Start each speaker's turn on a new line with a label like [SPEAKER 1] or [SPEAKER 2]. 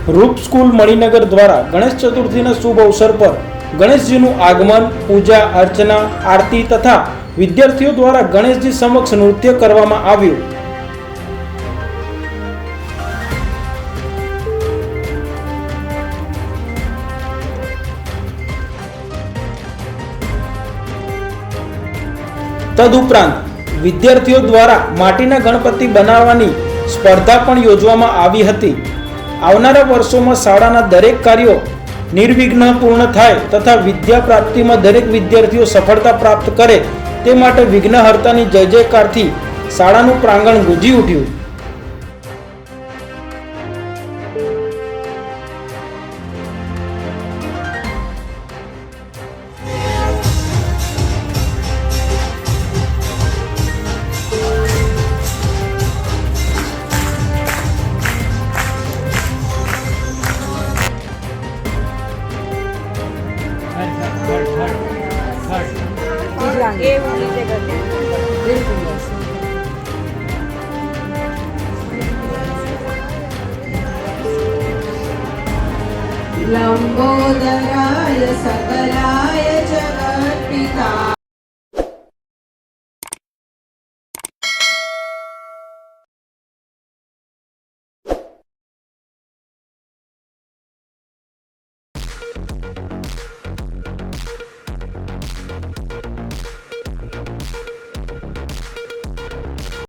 [SPEAKER 1] રૂપ સ્કૂલ મણિનગર દ્વારા ગણેશ ચતુર્થીના શુભ અવસર પર ગણેશજીનું આગમન, પૂજા અર્ચના, આરતી તથા વિદ્યાર્થીઓ દ્વારા ગણેશજી સમક્ષ નૃત્ય કરવામાં આવ્યું। તદુપરાંત વિદ્યાર્થીઓ દ્વારા માટીના ગણપતિ બનાવવાની સ્પર્ધા પણ યોજવામાં આવી હતી। આવનારા વર્ષોમાં શાળાના દરેક કાર્યો નિર્વિઘ્ન પૂર્ણ થાય તથા વિદ્યા પ્રાપ્તિમાં દરેક વિદ્યાર્થીઓ સફળતા પ્રાપ્ત કરે તે માટે વિઘ્નહર્તાની જય જયકારથી શાળાનું પ્રાંગણ ગુંજી ઉઠ્યું।
[SPEAKER 2] लंबोदराय सकलाय जगत्पिता